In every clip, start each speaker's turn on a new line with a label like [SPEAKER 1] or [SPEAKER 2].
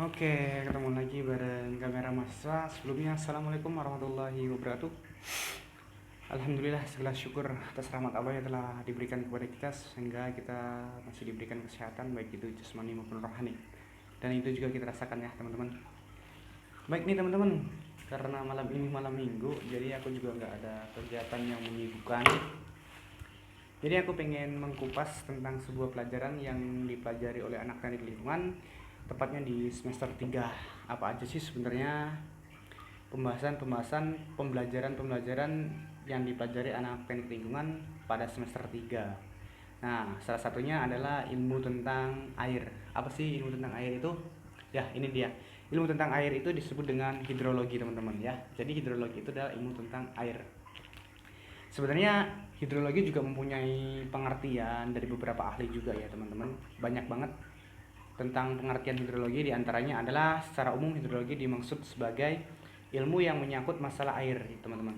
[SPEAKER 1] Oke, ketemu lagi bareng kamera mahasiswa. Sebelumnya, Assalamualaikum warahmatullahi wabarakatuh. Alhamdulillah, segala syukur atas rahmat Allah yang telah diberikan kepada kita sehingga kita masih diberikan kesehatan baik itu jasmani maupun rohani. Dan itu juga kita rasakan ya teman-teman. Baik nih teman-teman, karena malam ini malam minggu, jadi aku juga nggak ada kegiatan yang menyibukkan. Jadi aku pengen mengkupas tentang sebuah pelajaran yang dipelajari oleh anak teknik lingkungan, tepatnya di semester 3. Apa aja sih sebenarnya pembelajaran yang dipelajari anak teknik lingkungan pada semester 3. Nah, salah satunya adalah ilmu tentang air. Apa sih ilmu tentang air itu? Ya, ini dia. Ilmu tentang air itu disebut dengan hidrologi, teman-teman ya. Jadi hidrologi itu adalah ilmu tentang air. Sebenarnya hidrologi juga mempunyai pengertian dari beberapa ahli juga ya teman-teman. Banyak banget tentang pengertian hidrologi, diantaranya adalah secara umum hidrologi dimaksud sebagai ilmu yang menyangkut masalah air teman-teman.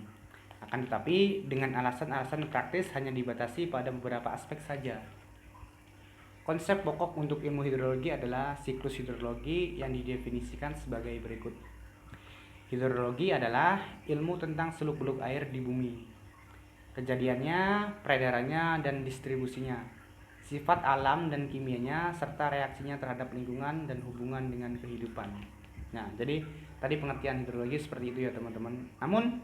[SPEAKER 1] Akan tetapi dengan alasan-alasan praktis hanya dibatasi pada beberapa aspek saja. Konsep pokok untuk ilmu hidrologi adalah siklus hidrologi yang didefinisikan sebagai berikut. Hidrologi adalah ilmu tentang seluk-beluk air di bumi, kejadiannya, peredarannya, dan distribusinya, sifat alam dan kimianya, serta reaksinya terhadap lingkungan dan hubungan dengan kehidupan. Nah, jadi tadi pengertian hidrologi seperti itu ya teman-teman. Namun,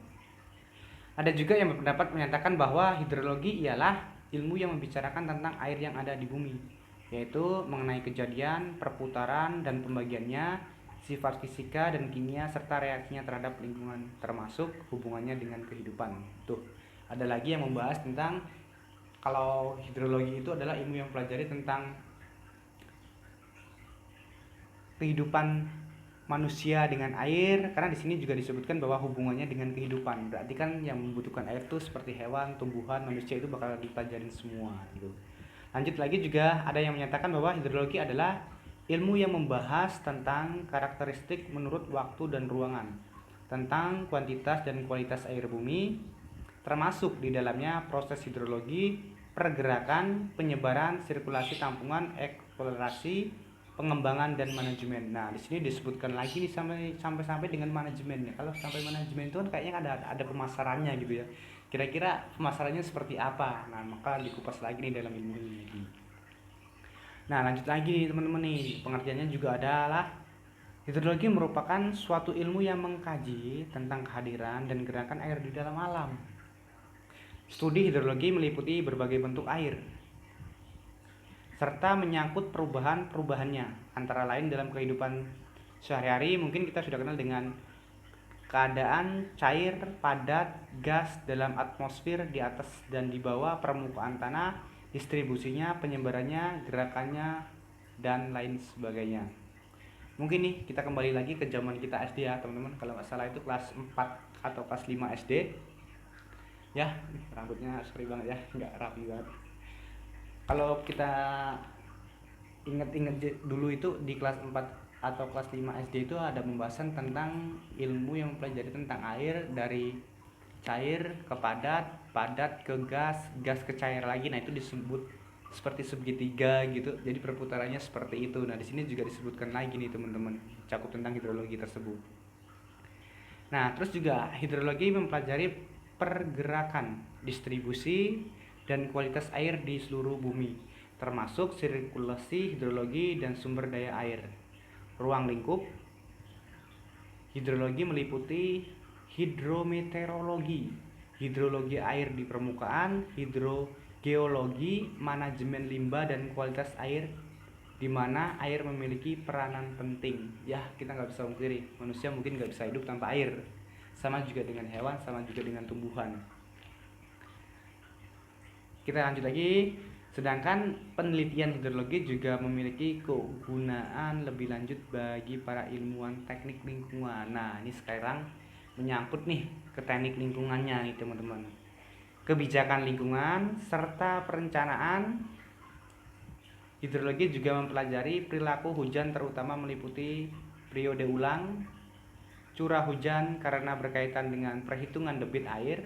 [SPEAKER 1] ada juga yang berpendapat menyatakan bahwa hidrologi ialah ilmu yang membicarakan tentang air yang ada di bumi, yaitu mengenai kejadian, perputaran, dan pembagiannya, sifat fisika dan kimia, serta reaksinya terhadap lingkungan, termasuk hubungannya dengan kehidupan. Tuh, ada lagi yang membahas tentang kalau hidrologi itu adalah ilmu yang mempelajari tentang kehidupan manusia dengan air, karena di sini juga disebutkan bahwa hubungannya dengan kehidupan. Berarti kan yang membutuhkan air itu seperti hewan, tumbuhan, manusia itu bakal dipelajarin semua gitu. Lanjut lagi juga ada yang menyatakan bahwa hidrologi adalah ilmu yang membahas tentang karakteristik menurut waktu dan ruangan, tentang kuantitas dan kualitas air bumi, termasuk di dalamnya proses hidrologi, pergerakan, penyebaran, sirkulasi tampungan, eksplorasi, pengembangan dan manajemen. Nah, di sini disebutkan lagi nih sampai dengan manajemennya. Kalau sampai manajemen itu kan kayaknya ada pemasarannya gitu ya. Kira-kira pemasarannya seperti apa? Nah, maka dikupas lagi nih dalam ilmu ini. Nah, lanjut lagi nih teman-teman nih. Pengertiannya juga adalah hidrologi merupakan suatu ilmu yang mengkaji tentang kehadiran dan gerakan air di dalam alam. Studi hidrologi meliputi berbagai bentuk air, serta menyangkut perubahan-perubahannya, antara lain dalam kehidupan sehari-hari. Mungkin kita sudah kenal dengan keadaan cair, padat, gas dalam atmosfer, di atas dan di bawah permukaan tanah, distribusinya, penyebarannya, gerakannya, dan lain sebagainya. Mungkin nih kita kembali lagi ke zaman kita SD ya teman-teman. Kalau nggak salah itu kelas 4 atau kelas 5 SD. Ya, rambutnya sorry banget ya, nggak rapi banget. Kalau kita inget-inget dulu itu di kelas 4 atau kelas 5 SD itu ada pembahasan tentang ilmu yang mempelajari tentang air dari cair ke padat, padat ke gas, gas ke cair lagi. Nah, itu disebut seperti segitiga gitu. Jadi perputarannya seperti itu. Nah, di sini juga disebutkan lagi nih teman-teman, cakup tentang hidrologi tersebut. Nah, terus juga hidrologi mempelajari pergerakan, distribusi, dan kualitas air di seluruh bumi, termasuk sirkulasi hidrologi dan sumber daya air. Ruang lingkup hidrologi meliputi hidrometeorologi, hidrologi air di permukaan, hidrogeologi, manajemen limbah dan kualitas air, di mana air memiliki peranan penting. Ya, kita nggak bisa mungkiri, manusia mungkin nggak bisa hidup tanpa air. Sama juga dengan hewan, sama juga dengan tumbuhan. Kita lanjut lagi. Sedangkan penelitian hidrologi juga memiliki kegunaan lebih lanjut bagi para ilmuwan teknik lingkungan. Nah, ini sekarang menyangkut nih ke teknik lingkungannya nih teman-teman. Kebijakan lingkungan serta perencanaan. Hidrologi juga mempelajari perilaku hujan, terutama meliputi periode ulang, curah hujan karena berkaitan dengan perhitungan debit air,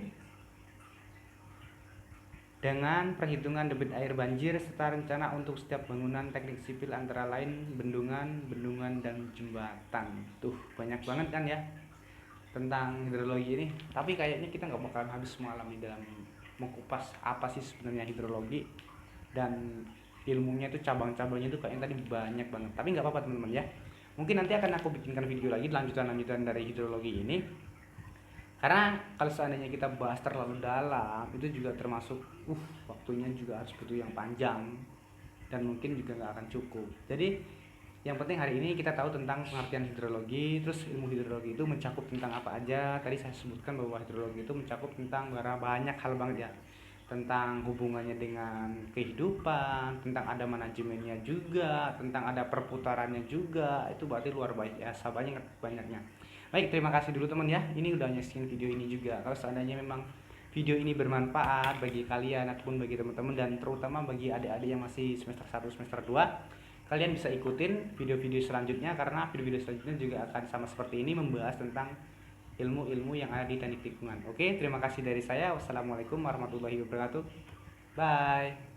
[SPEAKER 1] dengan perhitungan debit air banjir serta rencana untuk setiap bangunan teknik sipil antara lain bendungan, dan jembatan. Tuh banyak banget kan ya tentang hidrologi ini, tapi kayaknya kita nggak bakalan habis semalam di dalam mengupas apa sih sebenarnya hidrologi, dan ilmunya itu cabang-cabangnya itu kayaknya tadi banyak banget. Tapi nggak apa-apa teman-teman ya, mungkin nanti akan aku bikinkan video lagi lanjutan dari hidrologi ini, karena kalau seandainya kita bahas terlalu dalam itu juga termasuk waktunya juga harus butuh yang panjang dan mungkin juga nggak akan cukup. Jadi yang penting hari ini kita tahu tentang pengertian hidrologi. Terus ilmu hidrologi itu mencakup tentang apa aja. Tadi saya sebutkan bahwa hidrologi itu mencakup tentang banyak hal banget ya, tentang hubungannya dengan kehidupan, tentang ada manajemennya juga, tentang ada perputarannya juga. Itu berarti luar biasa banyaknya. Baik, terima kasih dulu teman ya, ini udah nyaksiin video ini juga. Kalau seandainya memang video ini bermanfaat bagi kalian ataupun bagi teman-teman, dan terutama bagi adik-adik yang masih semester 1 semester 2, kalian bisa ikutin video-video selanjutnya, karena video-video selanjutnya juga akan sama seperti ini, membahas tentang ilmu-ilmu yang ada di teknik lingkungan. Oke, terima kasih dari saya. Wassalamualaikum warahmatullahi wabarakatuh. Bye.